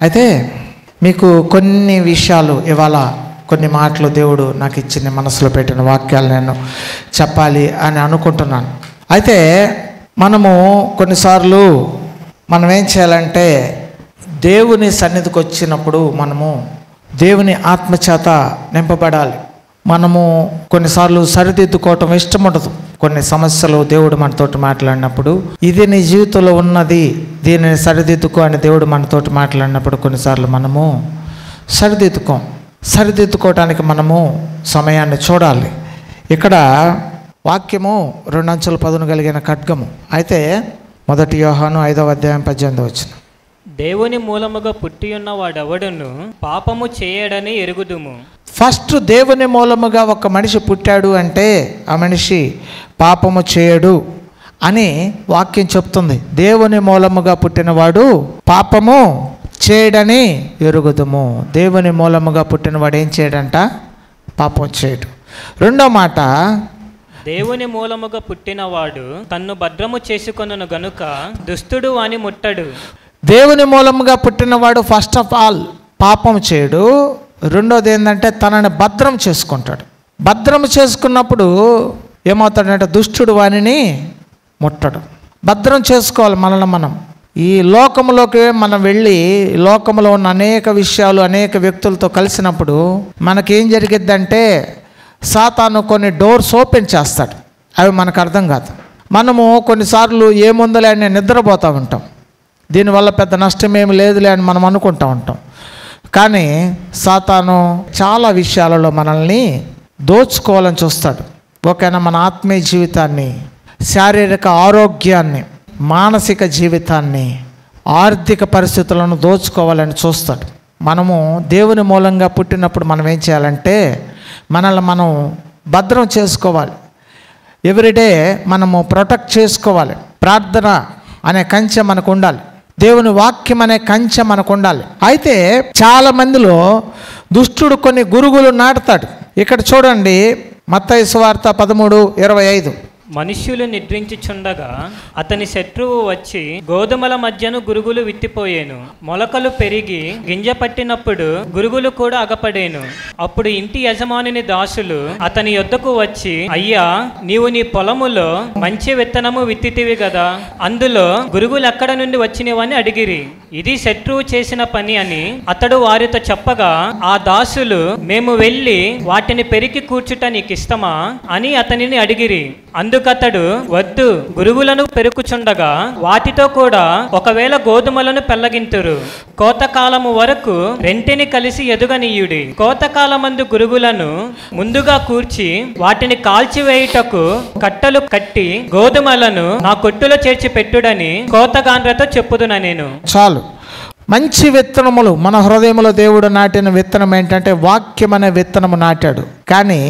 అయితే మీకు కొన్ని విషయాలు ఇవాళ కొన్ని మాటలు దేవుడు నాకు ఇచ్చిన మనసులో పెట్టిన వాక్యాలు నేను చెప్పాలి అని అనుకుంటున్నాను. అయితే మనము కొన్నిసార్లు మనం ఏం చేయాలంటే దేవుని సన్నిధికి వచ్చినప్పుడు మనము దేవుని ఆత్మచేత నింపబడాలి. మనము కొన్నిసార్లు సరిదిద్దుకోవటం ఇష్టం ఉండదు. కొన్ని సమస్యలు దేవుడు మనతోటి మాట్లాడినప్పుడు ఇది నీ జీవితంలో ఉన్నది, దీనిని సరిదిద్దుకో అని దేవుడు మనతోటి మాట్లాడినప్పుడు కొన్నిసార్లు మనము సరిదిద్దుకోవటానికి మనము సమయాన్ని చూడాలి. ఇక్కడ వాక్యము 2 అంచుల పదును కలిగిన ఖడ్గము. అయితే 1 యోహాను 5వ అధ్యాయం 18వ వచనం, దేవుని మూలముగా పుట్టి ఉన్న వాడెవడును పాపము చేయడని ఎరుగుదుము. ఫస్ట్ దేవుని మూలముగా ఒక మనిషి పుట్టాడు అంటే ఆ మనిషి పాపము చేయడు అని వాక్యం చెప్తుంది. దేవుని మూలముగా పుట్టినవాడు పాపము చేయడని ఎరుగుదుము. దేవుని మూలముగా పుట్టినవాడు ఏం చేయడంట? పాపం చేయడు. రెండో మాట, దేవుని మూలముగా పుట్టినవాడు తన్ను భద్రము చేసుకొనును గనుక దుష్టుడు వాని ముట్టడు. దేవుని మూలముగా పుట్టినవాడు ఫస్ట్ ఆఫ్ ఆల్ పాపం చేయడు. రెండోది ఏంటంటే తనని భద్రం చేసుకుంటాడు. భద్రం చేసుకున్నప్పుడు ఏమవుతాడంటే దుష్టుడు వానిని ముట్టడు. భద్రం చేసుకోవాలి మనల్ని మనం. ఈ లోకంలోకి మనం వెళ్ళి లోకంలో ఉన్న అనేక విషయాలు అనేక వ్యక్తులతో కలిసినప్పుడు మనకేం జరిగిద్దంటే సాతాను కొన్ని డోర్స్ ఓపెన్ చేస్తాడు. అవి మనకు అర్థం కాదు. మనము కొన్నిసార్లు ఏముందలే అని నిద్రపోతూ ఉంటాం. దీనివల్ల పెద్ద నష్టం ఏమి లేదులే అని మనం అనుకుంటూ ఉంటాం. కానీ సాతాను చాలా విషయాలలో మనల్ని దోచుకోవాలని చూస్తాడు. ఓకేనా? మన ఆత్మీయ జీవితాన్ని, శారీరక ఆరోగ్యాన్ని, మానసిక జీవితాన్ని, ఆర్థిక పరిస్థితులను దోచుకోవాలని చూస్తాడు. మనము దేవుని మూలంగా పుట్టినప్పుడు మనం ఏం చేయాలంటే మనల్ని మనం భద్రం చేసుకోవాలి. ఎవ్రీడే మనము ప్రొటెక్ట్ చేసుకోవాలి. ప్రార్థన అనే కంచె మనకు ఉండాలి. దేవుని వాక్యం అనే కంచె మనకు ఉండాలి. అయితే చాలా మందిలో దుష్టుడు కొన్ని గురుగులు నాటుతాడు. ఇక్కడ చూడండి, మత్తయి సువార్త 13:25, మనుష్యులు నిద్రించుచుండగా అతని శత్రువు వచ్చి గోధుమల మధ్యను గురుగులు విత్తిపోయేను. మొలకలు పెరిగి గింజ పట్టినప్పుడు గురుగులు కూడా అగపడేను. అప్పుడు ఇంటి యజమానుని దాసులు అతని యొద్దకు వచ్చి, అయ్యా, నీవు నీ పొలములో మంచి విత్తనము విత్తితివి కదా, అందులో గురుగులు ఎక్కడ నుండి వచ్చినవని అడిగిరి. ఇది శత్రువు చేసిన పని అని అతడు వారితో చెప్పగా, ఆ దాసులు, మేము వెళ్ళి వాటిని పెరికి కూర్చుట నీకు ఇష్టమా అని అతనిని అడిగిరి. అందుకతడు, వద్దు, గురుగులను పెరుకుచుండగా వాటితో కూడా ఒకవేళ గోధుమలను పెళ్లగింతురు. కోతకాలము వరకు రెంటిని కలిసి ఎదుగనీయుడి. కోతకాలమందు గురుగులను ముందుగా కూర్చి వాటిని కాల్చివేయుటకు కట్టలు కట్టి గోధుమలను నా కొట్టులో చేర్చి పెట్టుడని కోతగాండ్రతో చెప్పుదున నేను. చాలు. మంచి విత్తనములు మన హృదయంలో దేవుడు నాటిన విత్తనం ఏంటంటే వాక్యం అనే విత్తనము నాటాడు. కానీ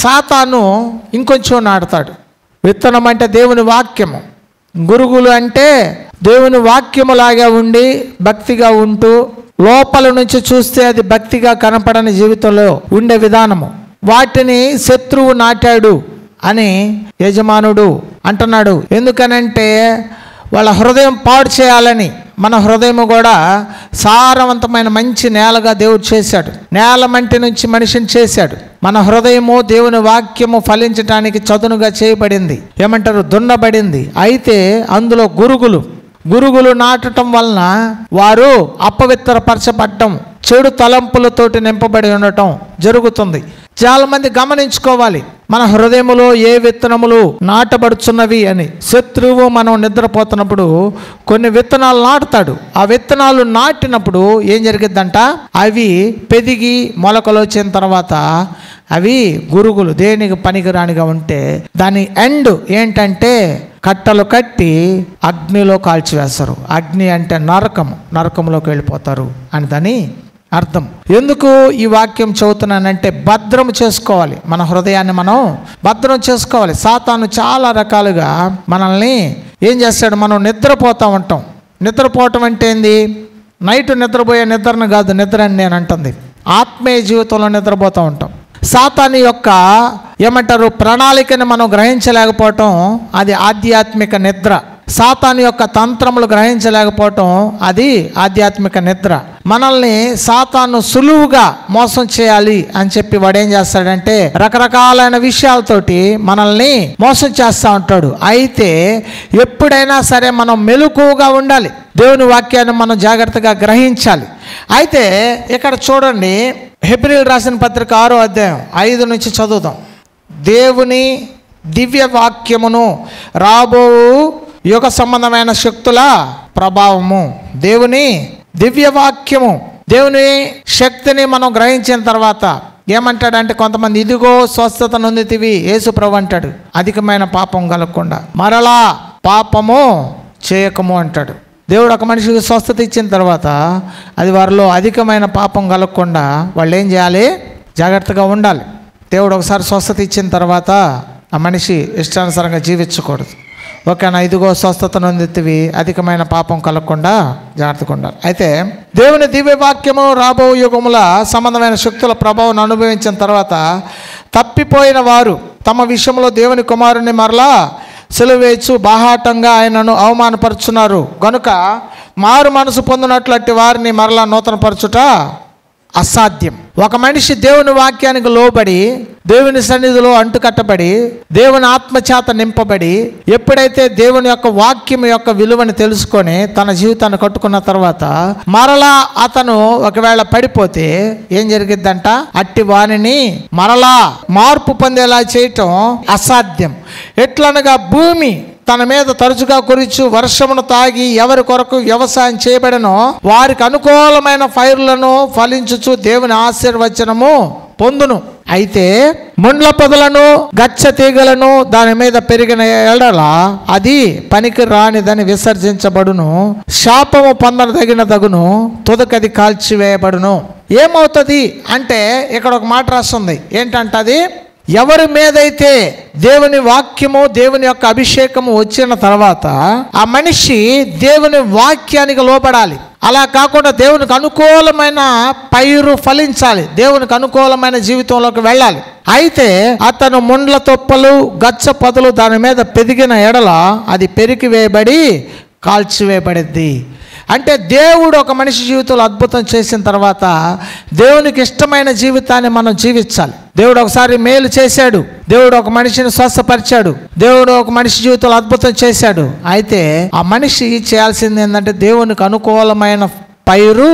సాతాను ఇంకొంచెం నాటుతాడు. విత్తనం అంటే దేవుని వాక్యము, గురుగులు అంటే దేవుని వాక్యములాగా ఉండి భక్తిగా ఉంటూ లోపల నుంచి చూస్తే అది భక్తిగా కనపడని జీవితంలో ఉండే విధానము. వాటిని శత్రువు నాటాడు అని యజమానుడు అంటున్నాడు. ఎందుకనంటే వాళ్ళ హృదయం పాడు చేయాలని. మన హృదయం కూడా సారవంతమైన మంచి నేలగా దేవుడు చేశాడు. నేల మంటి నుంచి మనిషిని చేశాడు. మన హృదయము దేవుని వాక్యము ఫలించడానికి చదునుగా చేయబడింది. ఏమంటారు? దున్నబడింది. అయితే అందులో గురుగులు నాటడం వలన వారు అపవిత్రపరచబడటం, చెడు తలంపులతోటి నింపబడి ఉండటం జరుగుతుంది. చాలా మంది గమనించుకోవాలి మన హృదయములో ఏ విత్తనములు నాటబడుచున్నవి అని. శత్రువు మనం నిద్రపోతున్నప్పుడు కొన్ని విత్తనాలు నాటుతాడు. ఆ విత్తనాలు నాటినప్పుడు ఏం జరిగిద్దంట? అవి పెరిగి మొలకలు వచ్చిన తర్వాత అవి గురుగులు దేనికి పనికిరానిగా ఉంటే దాని ఎండ్ ఏంటంటే కట్టలు కట్టి అగ్నిలో కాల్చివేస్తారు. అగ్ని అంటే నరకంలోకి వెళ్ళిపోతారు అని దాని అర్థం. ఎందుకు ఈ వాక్యం చదువుతున్నానంటే భద్రం చేసుకోవాలి. మన హృదయాన్ని మనం భద్రం చేసుకోవాలి. సాతాను చాలా రకాలుగా మనల్ని ఏం చేస్తాడు? మనం నిద్రపోతూ ఉంటాం. నిద్రపోవటం అంటే ఏంది? నైట్ నిద్రపోయే నిద్రను కాదు నిద్ర అని నేను అంటుంది. ఆత్మీయ జీవితంలో నిద్రపోతూ ఉంటాం. సాతాను యొక్క ఏమంటారు ప్రణాళికని మనం గ్రహించలేకపోవటం అది ఆధ్యాత్మిక నిద్ర. సాతాను యొక్క తంత్రములు గ్రహించలేకపోవటం అది ఆధ్యాత్మిక నిద్ర. మనల్ని సాతాను సులువుగా మోసం చేయాలి అని చెప్పి వాడు ఏం చేస్తాడంటే రకరకాలైన విషయాలతోటి మనల్ని మోసం చేస్తూ ఉంటాడు. అయితే ఎప్పుడైనా సరే మనం మెలకువగా ఉండాలి, దేవుని వాక్యాన్ని మనం జాగ్రత్తగా గ్రహించాలి. అయితే ఇక్కడ చూడండి, హెబ్రీయులకు రాసిన పత్రిక 6వ అధ్యాయం 5 నుంచి చదువుదాం. దేవుని దివ్య వాక్యమును రాబో యుగ సంబంధమైన శక్తుల ప్రభావము. దేవుని దివ్య వాక్యము, దేవుని శక్తిని మనం గ్రహించిన తర్వాత ఏమంటాడంటే, కొంతమంది ఇదిగో స్వస్థత నొందితివి యేసు ప్రభు అంటాడు, అధికమైన పాపం కలగకుండా మరలా పాపము చేయకము అంటాడు. దేవుడు ఒక మనిషికి స్వస్థత ఇచ్చిన తర్వాత అది వారిలో అధికమైన పాపం కలగకుండా వాళ్ళు ఏం చేయాలి? జాగ్రత్తగా ఉండాలి. దేవుడు ఒకసారి స్వస్థత ఇచ్చిన తర్వాత ఆ మనిషి ఇష్టానుసారంగా జీవించకూడదు. ఓకేనా? ఇదిగో స్వస్థత నొందితివి, అధికమైన పాపం కలగకుండా జాగ్రత్తగా ఉండాలి. అయితే దేవుని దివ్య వాక్యము రాబో యుగముల సంబంధమైన శక్తుల ప్రభావం అనుభవించిన తర్వాత తప్పిపోయిన వారు తమ విషయంలో దేవుని కుమారుని మరలా సిలువేచ్చు బాహాటంగా ఆయనను అవమానపరుచున్నారు. కనుక మారు మనసు పొందినట్లట్టి వారిని మరలా నూతనపరచుట అసాధ్యం. ఒక మనిషి దేవుని వాక్యానికి లోబడి దేవుని సన్నిధిలో అంటుకట్టబడి దేవుని ఆత్మచేత నింపబడి ఎప్పుడైతే దేవుని యొక్క వాక్యం యొక్క విలువని తెలుసుకొని తన జీవితాన్ని కట్టుకున్న తర్వాత మరలా అతను ఒకవేళ పడిపోతే ఏం జరిగిద్దంట? అట్టి వానిని మరలా మార్పు పొందేలా చేయటం అసాధ్యం. ఎట్లనగా భూమి తన మీద తరచుగా కురిచు వర్షమును తాగి ఎవరి కొరకు వ్యవసాయం చేయబడనో వారికి అనుకూలమైన పైరులను ఫలించుచు దేవుని ఆశీర్వచనము పొందును. అయితే ముండ్ల పొదలను గచ్చ తీగలను దాని మీద పెరిగిన ఎడల అది పనికి రానిదని విసర్జించబడును, శాపము పొందదగినదగును, తుదకది కాల్చివేయబడును. ఏమవుతుంది అంటే ఇక్కడ ఒక మాట రాస్తుంది. ఏంటంటే అది ఎవరి మీదైతే దేవుని వాక్యము దేవుని యొక్క అభిషేకము వచ్చిన తర్వాత ఆ మనిషి దేవుని వాక్యానికి లోబడాలి. అలా కాకుండా దేవునికి అనుకూలమైన పైరు ఫలించాలి, దేవునికి అనుకూలమైన జీవితంలోకి వెళ్ళాలి. అయితే అతను ముండ్ల తొప్పలు గచ్చ పొదలు దాని మీద పెరిగిన ఎడల అది పెరికి వేయబడి కాల్చివేయబడిద్ది. అంటే దేవుడు ఒక మనిషి జీవితంలో అద్భుతం చేసిన తర్వాత దేవునికి ఇష్టమైన జీవితాన్ని మనం జీవించాలి. దేవుడు ఒకసారి మేలు చేశాడు, దేవుడు ఒక మనిషిని స్వస్థపరిచాడు, దేవుడు ఒక మనిషి జీవితంలో అద్భుతం చేశాడు. అయితే ఆ మనిషి చేయాల్సింది ఏంటంటే దేవునికి అనుకూలమైన పైరు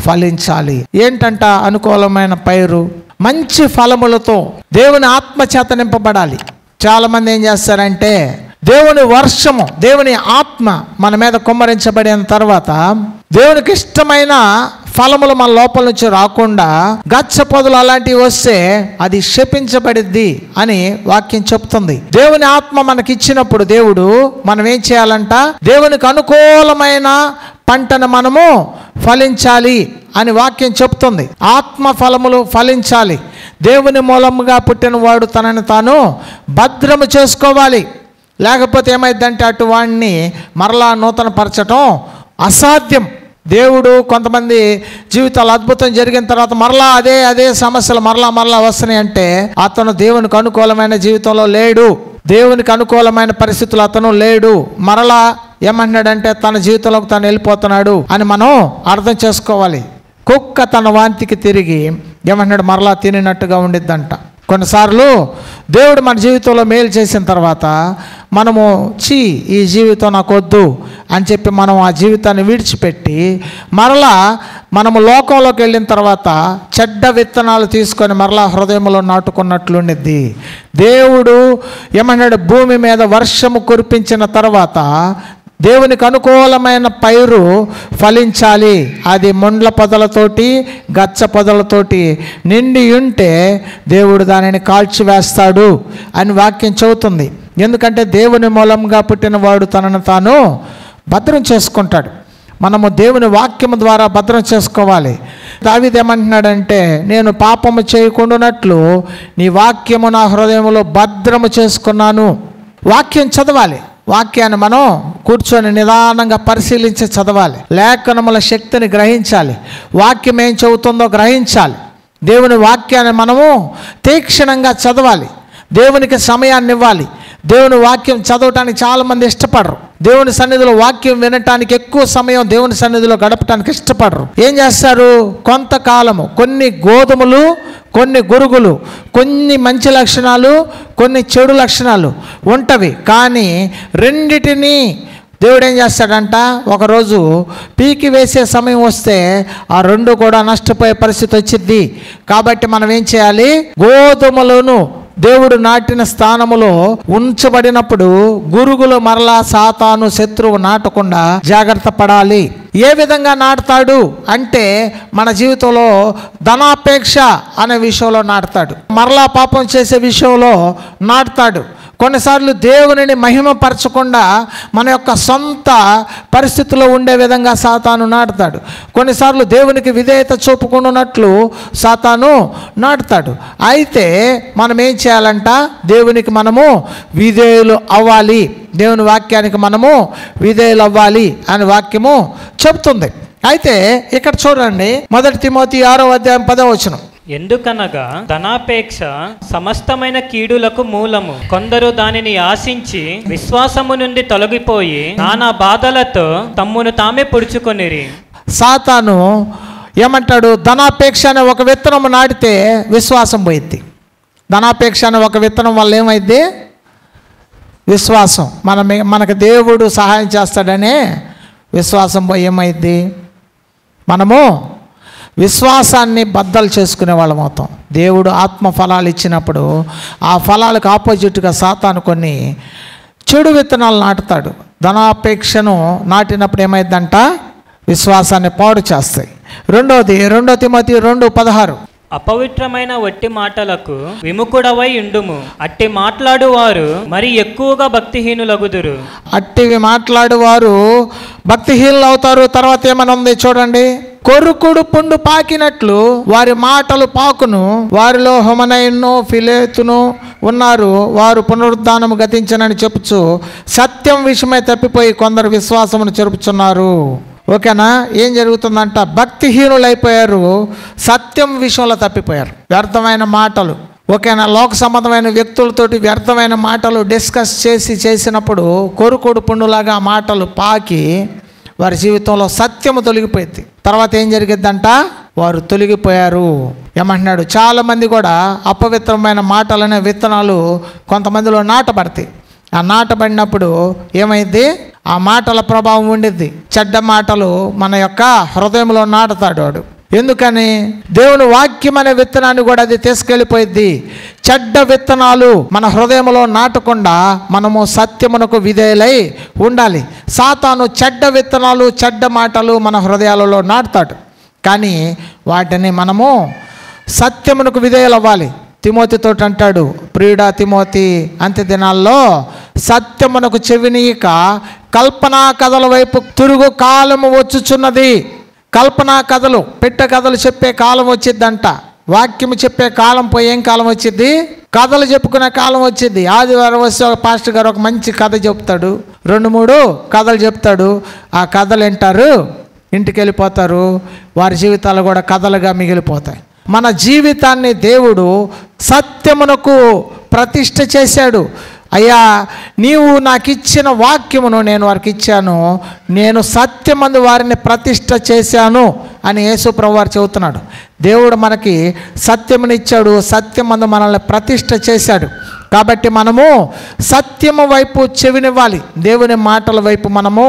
ఫలించాలి. ఏంటంట అనుకూలమైన పైరు? మంచి ఫలములతో దేవుని ఆత్మచేత నింపబడాలి. చాలామంది ఏం చేస్తారంటే దేవుని వర్షము దేవుని ఆత్మ మన మీద కుమ్మరించబడిన తర్వాత దేవునికి ఇష్టమైన ఫలములు మన లోపల నుంచి రాకుండా గచ్చ పొదలు అలాంటివి వస్తే అది శపించబడిద్ది అని వాక్యం చెప్తుంది. దేవుని ఆత్మ మనకి ఇచ్చినప్పుడు దేవుడు మనం ఏం చేయాలంట? దేవునికి అనుకూలమైన పంటను మనము ఫలించాలి అని వాక్యం చెప్తుంది. ఆత్మ ఫలములు ఫలించాలి. దేవుని మూలముగా పుట్టిన వాడు తనని తాను భద్రము చేసుకోవాలి. లేకపోతే ఏమైందంటే అటు వాడిని మరలా నూతన పరచటం అసాధ్యం. దేవుడు కొంతమంది జీవితాలు అద్భుతం జరిగిన తర్వాత మరలా అదే సమస్యలు మరలా వస్తున్నాయి అంటే అతను దేవునికి అనుకూలమైన జీవితంలో లేడు, దేవునికి అనుకూలమైన పరిస్థితులు అతను లేడు. మరలా ఏమంటున్నాడంటే తన జీవితంలోకి తను వెళ్ళిపోతున్నాడు అని మనం అర్థం చేసుకోవాలి. కుక్క తన వాంతికి తిరిగి ఏమంటున్నాడు? మరలా తినినట్టుగా ఉండిద్దంట. కొన్నిసార్లు దేవుడు మన జీవితంలో మేలు చేసిన తర్వాత మనము ఈ జీవితం నాకు వద్దు అని చెప్పి మనం ఆ జీవితాన్ని విడిచిపెట్టి మరలా మనము లోకంలోకి వెళ్ళిన తర్వాత చెడ్డ విత్తనాలు తీసుకొని మరలా హృదయంలో నాటుకున్నట్లుండిద్ది. దేవుడు ఏమన్నాడు? భూమి మీద వర్షము కురిపించిన తర్వాత దేవునికి అనుకూలమైన పైరు ఫలించాలి. అది ముండ్ల పొదలతోటి గచ్చ పొదలతోటి నిండి ఉంటే దేవుడు దానిని కాల్చివేస్తాడు అని వాక్యం చెబుతుంది. ఎందుకంటే దేవుని మూలంగా పుట్టిన వాడు తనను తాను భద్రం చేసుకుంటాడు. మనము దేవుని వాక్యము ద్వారా భద్రం చేసుకోవాలి. దావీదు ఏమంటున్నాడంటే నేను పాపము చేయకుండానట్లు నీ వాక్యము నా హృదయంలో భద్రము చేసుకున్నాను. వాక్యం చదవాలి. వాక్యాన్ని మనం కూర్చొని నిదానంగా పరిశీలించి చదవాలి. లేఖనముల శక్తిని గ్రహించాలి. వాక్యం ఏం చెబుతుందో గ్రహించాలి. దేవుని వాక్యాన్ని మనము తీక్షణంగా చదవాలి. దేవునికి సమయాన్ని ఇవ్వాలి. దేవుని వాక్యం చదవటానికి చాలామంది ఇష్టపడరు. దేవుని సన్నిధిలో వాక్యం వినటానికి ఎక్కువ సమయం దేవుని సన్నిధిలో గడపటానికి ఇష్టపడరు. ఏం చేస్తారు? కొంతకాలము కొన్ని గోధుమలు, కొన్ని గురుగులు, కొన్ని మంచి లక్షణాలు, కొన్ని చెడు లక్షణాలు ఉంటవి. కానీ రెండిటిని దేవుడు ఏం చేస్తాడంట, ఒకరోజు పీకి వేసే సమయం వస్తే ఆ రెండు కూడా నష్టపోయే పరిస్థితి వచ్చింది. కాబట్టి మనం ఏం చేయాలి? గోధుమలను దేవుడు నాటిన స్థానములో ఉంచబడినప్పుడు గురుగులు మరలా సాతాను శత్రువు నాటకుండా జాగ్రత్త పడాలి. ఏ విధంగా నాటుతాడు అంటే మన జీవితంలో ధనాపేక్ష అనే విషయంలో నాటుతాడు, మరలా పాపం చేసే విషయంలో నాటుతాడు. కొన్నిసార్లు దేవునిని మహిమపరచకుండా మన యొక్క సొంత పరిస్థితుల్లో ఉండే విధంగా సాతాను నాటుతాడు. కొన్నిసార్లు దేవునికి విధేయత చూపుకున్నట్లు సాతాను నాటుతాడు. అయితే మనం ఏం చేయాలంట? దేవునికి మనము విధేయులు అవ్వాలి, దేవుని వాక్యానికి మనము విధేయులు అవ్వాలి అని వాక్యము చెప్తుంది. అయితే ఇక్కడ చూడండి, 1 తిమోతి 6వ అధ్యాయం 10వ వచనం. ఎందుకనగా ధనాపేక్ష సమస్తమైన కీడులకు మూలము. కొందరు దానిని ఆశించి విశ్వాసము నుండి తొలగిపోయి నానా బాధలతో తమ్మును తామే పొడుచుకొనిరి. సాతాను ఏమంటాడు? ధనాపేక్ష అనే ఒక విత్తనం నాటితే విశ్వాసం పోయిద్ది. ధనాపేక్ష అనే ఒక విత్తనం వల్ల ఏమైద్ది? విశ్వాసం. మనకు దేవుడు సహాయం చేస్తాడనే విశ్వాసం పోయి ఏమైద్ది? మనము విశ్వాసాన్ని బద్దలు చేసుకునే వాళ్ళం అవుతాం. దేవుడు ఆత్మ ఫలాలు ఇచ్చినప్పుడు ఆ ఫలాలకు ఆపోజిట్గా సాతాను కొన్ని చెడు విత్తనాలు నాటుతాడు. ధనాపేక్షను నాటినప్పుడు ఏమైందంట? విశ్వాసాన్ని పాడు చేస్తాయి. 2 తిమోతి 2:16. అపవిత్రమైన వట్టి మాటలకు విముఖుడవై ఉండుము. అట్టి మాట్లాడువారు మరి ఎక్కువగా భక్తిహీనులగుదురు. అట్టివి మాట్లాడువారు భక్తిహీనులు అవుతారు. తర్వాత ఏమని ఉంది చూడండి. కొరుకుడు పుండు పాకినట్లు వారి మాటలు పాకును, వారిలో హుమనైను ఫిలేతును ఉన్నారు, వారు పునరుద్ధానము గతించనని చెప్పుచు సత్యం విషయమై తప్పిపోయి కొందరు విశ్వాసమును చెరుపుచున్నారు. ఓకేనా? ఏం జరుగుతుందంట? భక్తిహీనులు అయిపోయారు, సత్యం విషయంలో తప్పిపోయారు. వ్యర్థమైన మాటలు, ఓకేనా, లోక సంబంధమైన వ్యక్తులతోటి వ్యర్థమైన మాటలు డిస్కస్ చేసినప్పుడు కొరుకుడు పుండులాగా మాటలు పాకి వారి జీవితంలో సత్యము తొలగిపోయింది. తర్వాత ఏం జరిగిద్దంట? వారు తొలగిపోయారు. ఏమంటున్నాడు? చాలామంది కూడా అపవిత్రమైన మాటలనే విత్తనాలు కొంతమందిలో నాటబడతాయి. ఆ నాటబడినప్పుడు ఏమైంది? ఆ మాటల ప్రభావం ఉండిద్ది. చెడ్డ మాటలు మన యొక్క హృదయంలో నాటుతాడు వాడు. ఎందుకని? దేవుని వాక్యం అనే విత్తనాన్ని కూడా అది తీసుకెళ్ళిపోయిద్ది. చెడ్డ విత్తనాలు మన హృదయంలో నాటకుండా మనము సత్యమునకు విధేయులై ఉండాలి. సాతాను చెడ్డ విత్తనాలు, చెడ్డ మాటలు మన హృదయాలలో నాటుతాడు. కానీ వాటిని మనము సత్యమునకు విధేయులు అవ్వాలి. తిమోతితో అంటాడు, ప్రియుడా తిమోతి, అంత్య దినాల్లో సత్యమునకు చెవినీయక కల్పనా కథల వైపు తిరుగు కాలము వచ్చుచున్నది. కల్పనా కథలు, పెట్ట కథలు చెప్పే కాలం వచ్చిద్దంట. వాక్యము చెప్పే కాలం పోయి ఏం కాలం వచ్చింది? కథలు చెప్పుకునే కాలం వచ్చింది. ఆదివారం వస్తే ఒక పాస్టర్ గారు ఒక మంచి కథ చెప్తాడు, 2-3 కథలు చెప్తాడు. ఆ కథలు వింటారు, ఇంటికి వెళ్ళిపోతారు. వారి జీవితాలు కూడా కథలుగా మిగిలిపోతాయి. మన జీవితాన్ని దేవుడు సత్యమునకు ప్రతిష్ఠ చేశాడు. అయ్యా, నీవు నాకు ఇచ్చిన వాక్యమును నేను వారికి ఇచ్చాను, నేను సత్యమందు వారిని ప్రతిష్ఠ చేశాను అని యేసు ప్రభువు వారు చెబుతున్నాడు. దేవుడు మనకి సత్యమునిచ్చాడు, సత్యమందు మనల్ని ప్రతిష్ఠ చేశాడు. కాబట్టి మనము సత్యము వైపు చెవినివ్వాలి, దేవుని మాటల వైపు మనము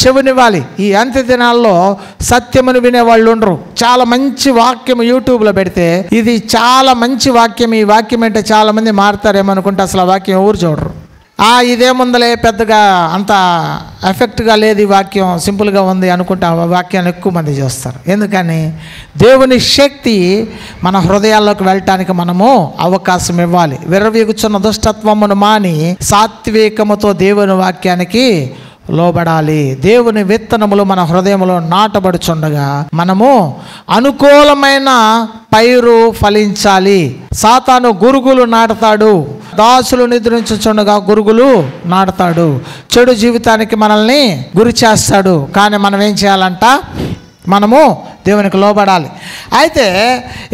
చెవినివ్వాలి. ఈ అంత్య దినాల్లో సత్యమును వినేవాళ్ళు ఉండరు. చాలా మంచి వాక్యం యూట్యూబ్లో పెడితే ఇది చాలా మంచి వాక్యం, ఈ వాక్యం అంటే చాలామంది మారుతారేమనుకుంటే అసలు ఆ వాక్యం ఎవరు చూడరు. ఇదేముందలే, పెద్దగా అంత ఎఫెక్ట్గా లేదు, ఈ వాక్యం సింపుల్గా ఉంది అనుకుంటే ఆ వాక్యాన్ని ఎక్కువ మంది చేస్తారు. ఎందుకని? దేవుని శక్తి మన హృదయాల్లోకి వెళ్ళటానికి మనము అవకాశం ఇవ్వాలి. విర్రవీగుచున్న దుష్టత్వమును మాని సాత్వికముతో దేవుని వాక్యానికి లోబడాలి. దేవుని విత్తనములు మన హృదయంలో నాటబడుచుండగా మనము అనుకూలమైన పైరు ఫలించాలి. సాతాను గురుగులు నాటుతాడు, దాసులు నిద్రించుచుండగా గురుగులు నాటుతాడు, చెడు జీవితానికి మనల్ని గురి చేస్తాడు. కానీ మనం ఏం చేయాలంట? మనము దేవునికి లోబడాలి. అయితే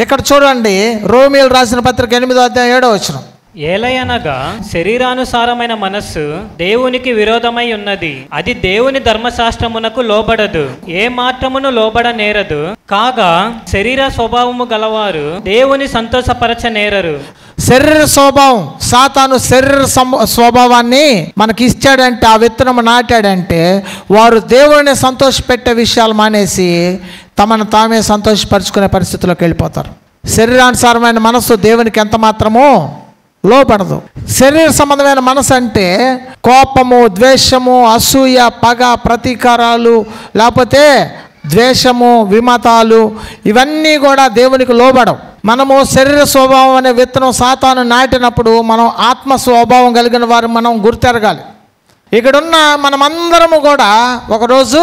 ఇక్కడ చూడండి, రోమీయులు రాసిన పత్రిక 8వ అధ్యాయం 7వ వచనం. ఏలయనగా శరీరానుసారమైన మనస్సు దేవునికి విరోధమై ఉన్నది, అది దేవుని ధర్మశాస్త్రమునకు లోబడదు, ఏ మాత్రమును లోబడనేరదు. కాగా శరీర స్వభావము గలవారు దేవుని సంతోషపరచనేరరు. శరీర స్వభావం, సాతాను శరీర స్వభావాన్ని మనకి ఇచ్చాడంటే, ఆ విత్తనం నాటాడంటే వారు దేవుడిని సంతోషపెట్టే విషయాలు మానేసి తమను తామే సంతోషపరుచుకునే పరిస్థితిలోకి వెళ్ళిపోతారు. శరీరానుసారమైన మనస్సు దేవునికి ఎంత మాత్రమో లోపడదు. శరీర సంబంధమైన మనసు అంటే కోపము, ద్వేషము, అసూయ, పగ, ప్రతీకారాలు, లేకపోతే ద్వేషము, విమతాలు, ఇవన్నీ కూడా దేవునికి లోబడవు. మనము శరీర స్వభావం అనే విత్తనం సాతాను నాటినప్పుడు మనం ఆత్మ స్వభావం కలిగిన వారు మనం గుర్తెరగాలి. ఇక్కడున్న మనమందరము కూడా ఒకరోజు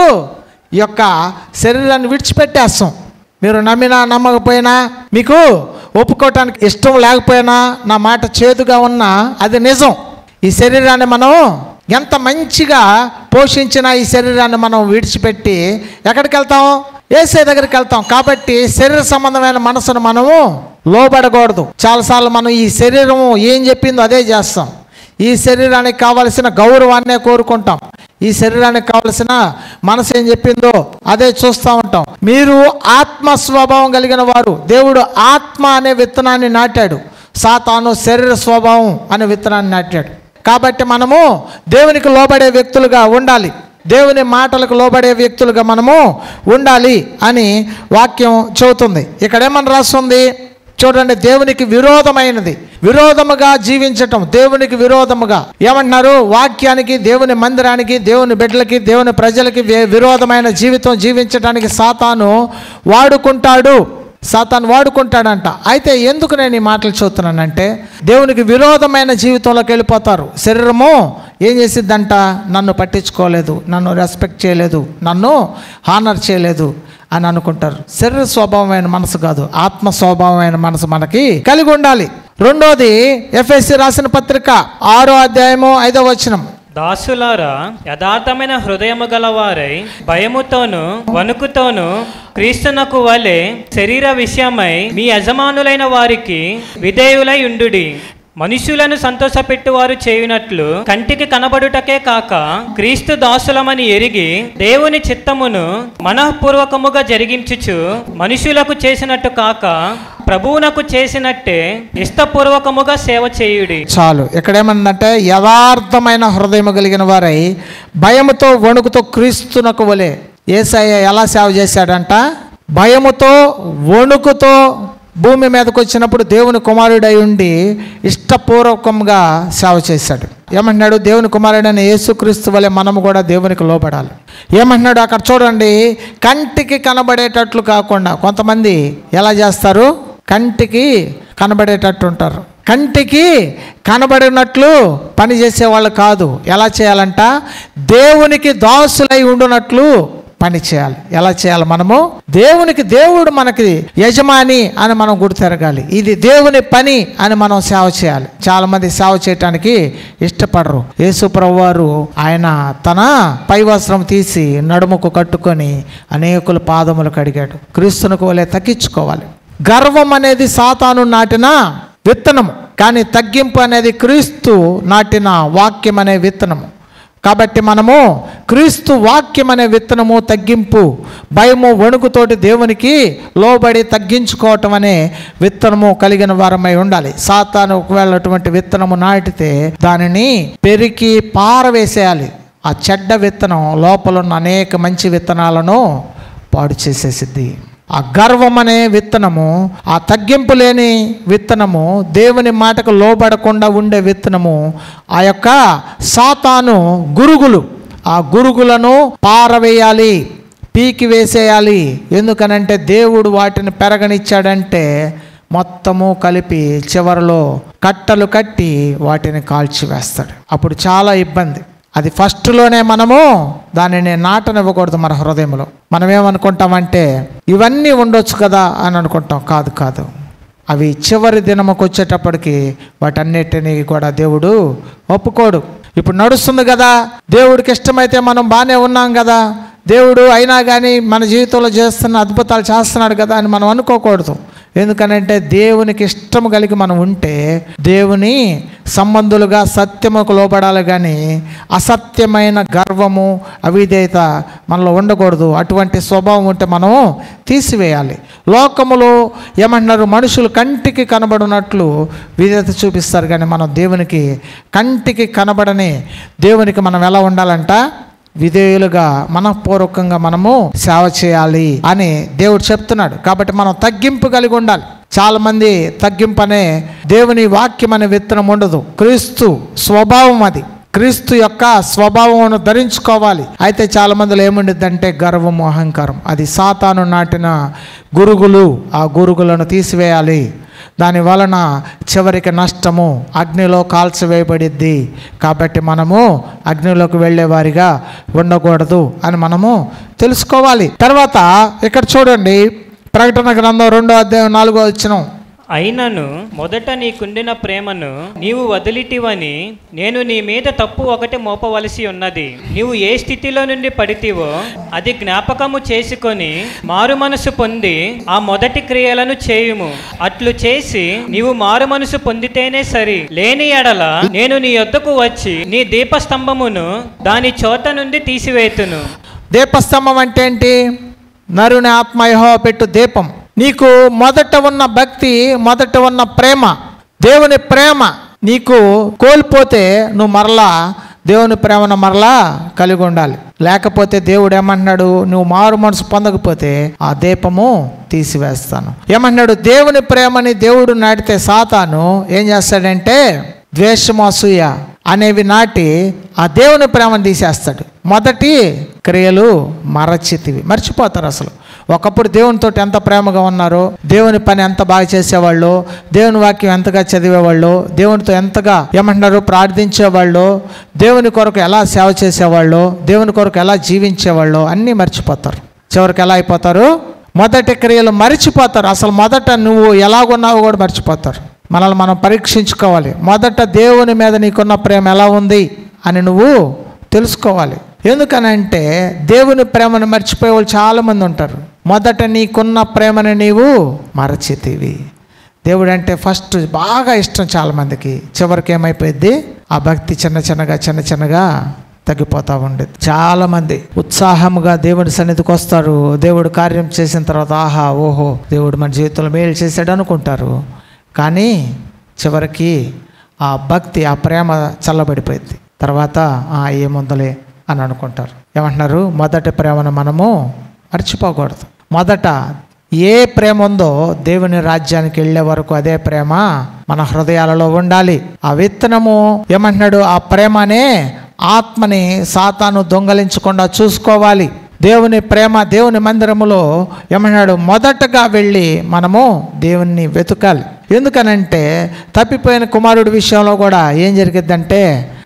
ఈ యొక్క శరీరాన్ని విడిచిపెట్టేస్తాం. మీరు నమ్మినా నమ్మకపోయినా, మీకు ఒప్పుకోవటానికి ఇష్టం లేకపోయినా, నా మాట చేదుగా ఉన్నా అది నిజం. ఈ శరీరాన్ని మనం ఎంత మంచిగా పోషించినా ఈ శరీరాన్ని మనం విడిచిపెట్టి ఎక్కడికి వెళ్తాం? యేసే దగ్గరికి వెళ్తాం. కాబట్టి శరీర సంబంధమైన మనసును మనము లోబడకూడదు. చాలాసార్లు మనం ఈ శరీరం ఏం చెప్పిందో అదే చేస్తాం. ఈ శరీరానికి కావలసిన గౌరవాన్నే కోరుకుంటాం. ఈ శరీరానికి కావలసిన మనసు ఏం చెప్పిందో అదే చూస్తూ ఉంటాం. మీరు ఆత్మ స్వభావం కలిగిన వారు. దేవుడు ఆత్మ అనే విత్తనాన్ని నాటాడు, సాతాను శరీర స్వభావం అనే విత్తనాన్ని నాటాడు. కాబట్టి మనము దేవునికి లోబడే వ్యక్తులుగా ఉండాలి, దేవుని మాటలకు లోబడే వ్యక్తులుగా మనము ఉండాలి అని వాక్యం చెబుతుంది. ఇక్కడ ఏమని రాస్తుంది చూడండి, దేవునికి విరోధమైనది, విరోధముగా జీవించటం, దేవునికి విరోధముగా. ఏమంటున్నారు? వాక్యానికి, దేవుని మందిరానికి, దేవుని బిడ్డలకి, దేవుని ప్రజలకి విరోధమైన జీవితం జీవించడానికి సాతాను వాడుకుంటాడంట. అయితే ఎందుకు నేను ఈ మాటలు చూస్తున్నానంటే, దేవునికి విరోధమైన జీవితంలోకి వెళ్ళిపోతారు. శరీరము ఏం చేసిద్దంట? నన్ను పట్టించుకోలేదు, నన్ను రెస్పెక్ట్ చేయలేదు, నన్ను హానర్ చేయలేదు అని అనుకుంటారు. శరీర స్వభావమైన మనసు కాదు, ఆత్మ స్వభావమైన మనసు మనకి కలిగి ఉండాలి. రెండోది, ఎఫెసీ రాసిన పత్రిక 6వ అధ్యాయము 5వ వచనం. దాసులారా, యథార్థమైన హృదయము గలవారై భయముతోను వణుకుతోను క్రీస్తునకు వలె శరీర విషయమై మీ యజమానులైన వారికి విధేయులై ఉండుడి. మనుషులను సంతోషపెట్టువారు చేయునట్లు కంటికి కనబడుటకే కాక క్రీస్తు దాసులమని ఎరిగి దేవుని చిత్తమును మనఃపూర్వకముగా జరిగించుచు మనుషులకు చేసినట్టు కాక ప్రభువునకు చేసినట్టే ఇష్టపూర్వకముగా సేవ చేయుడి. చాలు. ఇక్కడేమందంటే, యథార్థమైన హృదయం కలిగిన వారై భయముతో వణుకుతో క్రీస్తునకు వలె. యేసయ్య ఎలా సేవ చేశాడంట? భయముతో వణుకుతో భూమి మీదకి వచ్చినప్పుడు దేవుని కుమారుడై ఉండి ఇష్టపూర్వకంగా సేవ చేశాడు. ఏమంటున్నాడు? దేవుని కుమారుడైన యేసుక్రీస్తు వలె మనము కూడా దేవునికి లోబడాలి. ఏమంటున్నాడు అక్కడ చూడండి, కంటికి కనబడేటట్లు కాకుండా. కొంతమంది ఎలా చేస్తారు? కంటికి కనబడేటట్టు ఉంటారు. కంటికి కనబడినట్లు పని చేసేవాళ్ళు కాదు. ఎలా చేయాలంట? దేవునికి దాసులై ఉండునట్లు పని చేయాలి. ఎలా చేయాలి? మనము దేవునికి, దేవుడు మనకి యజమాని అని మనం గుర్తెరగాలి. ఇది దేవుని పని అని మనం సేవ చేయాలి. చాలా మంది సేవ చేయటానికి ఇష్టపడరు. యేసు ప్రభువారు ఆయన తన పై వస్త్రం తీసి నడుముకు కట్టుకొని అనేకుల పాదములు కడిగాడు. క్రీస్తునకు వలె తగ్గించుకోవాలి. గర్వం అనేది సాతాను నాటిన విత్తనము, కానీ తగ్గింపు అనేది క్రీస్తు నాటిన వాక్యం అనే విత్తనము. కాబట్టి మనము క్రీస్తు వాక్యం అనే విత్తనము, తగ్గింపు, భయము, వణుకుతోటి దేవునికి లోబడి తగ్గించుకోవటం అనే విత్తనము కలిగిన వారమై ఉండాలి. సాతాను ఒకవేళ అటువంటి విత్తనము నాటితే దానిని పెరికి పారవేసేయాలి. ఆ చెడ్డ విత్తనం లోపల ఉన్న అనేక మంచి విత్తనాలను పాడు చేసేసిద్ది. ఆ గర్వం అనే విత్తనము, ఆ తగ్గింపు లేని విత్తనము, దేవుని మాటకు లోబడకుండా ఉండే విత్తనము, ఆ యొక్క సాతాను గురుగులు, ఆ గురుగులను పారవేయాలి, పీకి వేసేయాలి. ఎందుకనంటే దేవుడు వాటిని పెరగనిచ్చాడంటే మొత్తము కలిపి చివరిలో కట్టలు కట్టి వాటిని కాల్చివేస్తాడు. అప్పుడు చాలా ఇబ్బంది. అది ఫస్ట్లోనే మనము దానిని నాటనివ్వకూడదు. మన హృదయంలో మనం ఏమనుకుంటామంటే ఇవన్నీ ఉండొచ్చు కదా అని అనుకుంటాం. కాదు కాదు, అవి చివరి దినముకు వచ్చేటప్పటికి వాటన్నిటినీ కూడా దేవుడు ఒప్పుకోడు. ఇప్పుడు నడుస్తుంది కదా, దేవుడికి ఇష్టమైతే మనం బాగానే ఉన్నాం కదా, దేవుడు అయినా కానీ మన జీవితంలో చేస్తున్న అద్భుతాలు చేస్తున్నాడు కదా అని మనం అనుకోకూడదు. ఎందుకనంటే దేవునికి ఇష్టం కలిగి మనం ఉంటే దేవుని సంబంధులుగా సత్యముకు లోబడాలి, కానీ అసత్యమైన గర్వము అవిధేయత మనలో ఉండకూడదు. అటువంటి స్వభావం ఉంటే మనం తీసివేయాలి. లోకములో ఏమంటున్నారు, మనుషులు కంటికి కనబడినట్లు విధేయత చూపిస్తారు, కానీ మనం దేవునికి కంటికి కనబడని దేవునికి మనం ఎలా ఉండాలంట, విధేయులుగా మనఃపూర్వకంగా మనము సేవ చేయాలి అని దేవుడు చెప్తున్నాడు. కాబట్టి మనం తగ్గింపు కలిగి ఉండాలి. చాలామంది తగ్గింపు అనే దేవుని వాక్యం అనే విత్తనం ఉండదు. క్రీస్తు స్వభావం, అది క్రీస్తు యొక్క స్వభావం ధరించుకోవాలి. అయితే చాలా మందిలో ఏముండిద్దంటే గర్వము, అహంకారం. అది సాతాను నాటిన గురుగులు. ఆ గురుగులను తీసివేయాలి. దాని వలన చివరికి నష్టము, అగ్నిలో కాల్చివేయబడిద్ది. కాబట్టి మనము అగ్నిలోకి వెళ్ళేవారిగా ఉండకూడదు అని మనము తెలుసుకోవాలి. తర్వాత ఇక్కడ చూడండి, ప్రకటన గ్రంథం 2వ అధ్యాయం 4వ వచనం. అయినను మొదట నీకుండిన ప్రేమను నీవు వదిలిటివని నేను నీ మీద తప్పు ఒకటి మోపవలసి ఉన్నది. నీవు ఏ స్థితిలో నుండి పడితివో అది జ్ఞాపకము చేసుకొని మారు మనసు పొంది ఆ మొదటి క్రియలను చేయుము. అట్లు చేసి నీవు మారు మనసు పొందితేనే సరి. లేని ఎడల నేను నీ యొద్దకు వచ్చి నీ దీపస్తంభమును దాని చోట నుండి తీసివేతును. దీపస్తంభం అంటే ఏంటి? నరుని ఆత్మ యెహోవా పెట్టు దీపం. నీకు మొదట ఉన్న భక్తి, మొదట ఉన్న ప్రేమ, దేవుని ప్రేమ నీకు కోల్పోతే నువ్వు మరలా దేవుని ప్రేమను మరలా కలిగి ఉండాలి. లేకపోతే దేవుడు ఏమంటున్నాడు, నువ్వు మారు మనసు పొందకపోతే ఆ దీపము తీసివేస్తాను. ఏమంటున్నాడు, దేవుని ప్రేమని దేవుడు నాటితే సాతాను ఏం చేస్తాడంటే ద్వేషము, అసూయ అనేవి నాటి ఆ దేవుని ప్రేమను తీసేస్తాడు. మొదటి క్రియలు మర్చిపోతారు. అసలు ఒకప్పుడు దేవునితో ఎంత ప్రేమగా ఉన్నారో, దేవుని పని ఎంత బాగా చేసేవాళ్ళు, దేవుని వాక్యం ఎంతగా చదివేవాళ్ళు, దేవునితో ఎంతగా ఏమంటున్నారు ప్రార్థించేవాళ్ళు, దేవుని కొరకు ఎలా సేవ చేసేవాళ్ళు, దేవుని కొరకు ఎలా జీవించేవాళ్ళు అన్నీ మర్చిపోతారు. చివరికి ఎలా అయిపోతారు, మొదటి క్రియలు మర్చిపోతారు. అసలు మొదట నువ్వు ఎలాగున్నావో కూడా మర్చిపోతారు. మనల్ని మనం పరీక్షించుకోవాలి. మొదట దేవుని మీద నీకున్న ప్రేమ ఎలా ఉంది అని నువ్వు తెలుసుకోవాలి. ఎందుకనంటే దేవుని ప్రేమను మర్చిపోయే వాళ్ళు చాలామంది ఉంటారు. మొదట నీకున్న ప్రేమను నీవు మరచితివి. దేవుడు అంటే ఫస్ట్ బాగా ఇష్టం చాలామందికి, చివరికి ఏమైపోయింది, ఆ భక్తి చిన్న చిన్నగా తగ్గిపోతూ ఉండేది. చాలామంది ఉత్సాహంగా దేవుడి సన్నిధికి వస్తారు. దేవుడు కార్యం చేసిన తర్వాత ఆహా ఓహో దేవుడు మన జీవితంలో మేలు చేశాడు అనుకుంటారు. కానీ చివరికి ఆ భక్తి, ఆ ప్రేమ చల్లబడిపోయింది. తర్వాత ఏముందలే అని అనుకుంటారు. ఏమంటున్నారు, మొదటి ప్రేమను మనము మర్చిపోకూడదు. మొదట ఏ ప్రేమ ఉందో దేవుని రాజ్యానికి వెళ్ళే వరకు అదే ప్రేమ మన హృదయాలలో ఉండాలి. ఆ విత్తనము ఏమంటున్నాడు, ఆ ప్రేమనే ఆత్మని సాతాను దొంగలించకుండా చూసుకోవాలి. దేవుని ప్రేమ దేవుని మందిరములో ఏమన్నాడు, మొదటగా వెళ్ళి మనము దేవుణ్ణి వెతకాలి. ఎందుకనంటే తప్పిపోయిన కుమారుడి విషయంలో కూడా ఏం జరిగిద్దంటే,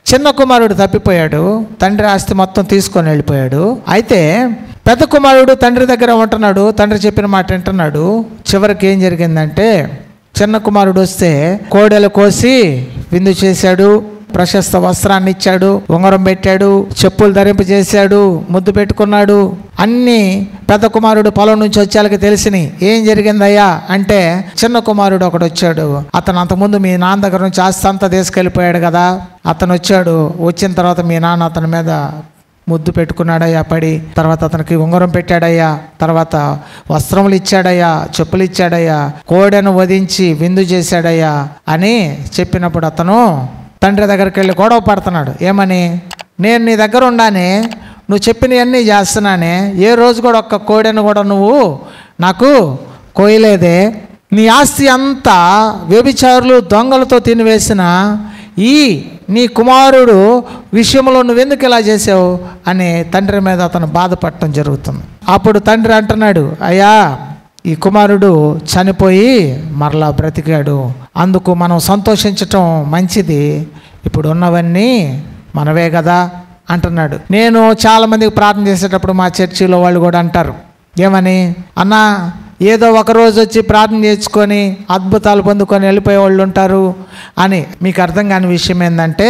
చిన్న కుమారుడు తప్పిపోయాడు, తండ్రి ఆస్తి మొత్తం తీసుకొని వెళ్ళిపోయాడు. అయితే పెద్ద కుమారుడు తండ్రి దగ్గర ఉంటున్నాడు, తండ్రి చెప్పిన మాట వింటున్నాడు. చివరికి ఏం జరిగిందంటే, చిన్న కుమారుడు వస్తే కోడెలు కోసి విందు చేశాడు, ప్రశస్త వస్త్రాన్ని ఇచ్చాడు, ఉంగరం పెట్టాడు, చెప్పులు ధరింపజేశాడు, ముద్దు పెట్టుకున్నాడు. అన్నీ పెద్ద కుమారుడు పొలం నుంచి వచ్చేళ్ళకి తెలిసినాయి. ఏం జరిగిందయ్యా అంటే, చిన్న కుమారుడు ఒకడు వచ్చాడు. అతను అంతకుముందు మీ నాన్న దగ్గర నుంచి ఆస్తి అంతా తీసుకెళ్ళిపోయాడు కదా. అతను వచ్చాడు, వచ్చిన తర్వాత మీ నాన్న అతని మీద ముద్దు పెట్టుకున్నాడయ్యా పడి, తర్వాత అతనికి ఉంగరం పెట్టాడయ్యా, తర్వాత వస్త్రములు ఇచ్చాడయ్యా, చెప్పులు ఇచ్చాడయ్యా, కోడెను వధించి విందు చేశాడయ్యా అని చెప్పినప్పుడు అతను తండ్రి దగ్గరికి వెళ్ళి గొడవ పడుతున్నాడు. ఏమని, నేను నీ దగ్గర ఉండానే, నువ్వు చెప్పినవన్నీ చేస్తున్నానే, ఏ రోజు కూడా ఒక్క కోడెను కూడా నువ్వు నాకు కోయలేదే, నీ ఆస్తి అంతా వ్యభిచారులు దొంగలతో తినివేసిన ఈ నీ కుమారుడు విషయంలో నువ్వెందుకు ఇలా చేసావు అని తండ్రి మీద అతను బాధపడటం జరుగుతుంది. అప్పుడు తండ్రి అంటున్నాడు, అయ్యా ఈ కుమారుడు చనిపోయి మరలా బ్రతికాడు, అందుకు మనం సంతోషించటం మంచిది, ఇప్పుడు ఉన్నవన్నీ మనవే కదా అంటున్నాడు. నేను చాలామందికి ప్రార్థన చేసేటప్పుడు మా చర్చిలో వాళ్ళు కూడా అంటారు, ఏమని, అన్నా ఏదో ఒకరోజు వచ్చి ప్రార్థన చేసుకొని అద్భుతాలు పొందుకొని వెళ్ళిపోయే వాళ్ళు ఉంటారు అని. మీకు అర్థం కాని విషయం ఏంటంటే,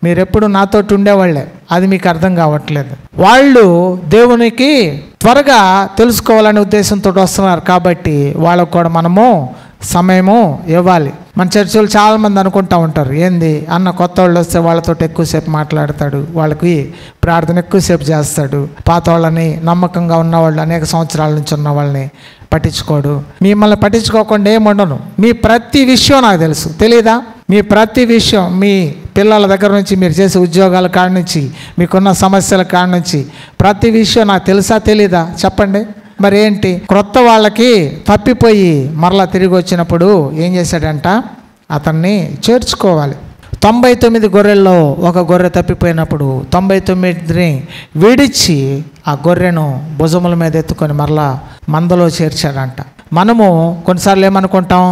మీరెప్పుడు నాతోటి ఉండేవాళ్ళే, అది మీకు అర్థం కావట్లేదు. వాళ్ళు దేవునికి త్వరగా తెలుసుకోవాలనే ఉద్దేశంతో వస్తున్నారు. కాబట్టి వాళ్ళకు కూడా మనము సమయము ఇవ్వాలి. మన చర్చలు చాలామంది అనుకుంటూ ఉంటారు, ఏంది అన్న కొత్త వాళ్ళు వస్తే వాళ్ళతో ఎక్కువసేపు మాట్లాడతాడు, వాళ్ళకి ప్రార్థన ఎక్కువసేపు చేస్తాడు, పాత వాళ్ళని నమ్మకంగా ఉన్నవాళ్ళు అనేక సంవత్సరాల నుంచి ఉన్న వాళ్ళని పట్టించుకోడు. మిమ్మల్ని పట్టించుకోకుండా ఏముండను. మీ ప్రతి విషయం నాకు తెలుసు, తెలీదా? మీ ప్రతి విషయం, మీ పిల్లల దగ్గర నుంచి, మీరు చేసే ఉద్యోగాల కాడ నుంచి, మీకున్న సమస్యల కాడ నుంచి ప్రతి విషయం నాకు తెలుసా తెలీదా? చెప్పండి. మరి ఏంటి, క్రొత్త వాళ్ళకి తప్పిపోయి మరలా తిరిగి వచ్చినప్పుడు ఏం చేశాడంట, అతన్ని చేర్చుకోవాలి. 99 గొర్రెల్లో ఒక గొర్రె తప్పిపోయినప్పుడు 99ని విడిచి ఆ గొర్రెను భుజముల మీద ఎత్తుకొని మరలా మందలో చేర్చాడంట. మనము కొన్నిసార్లు ఏమనుకుంటాం,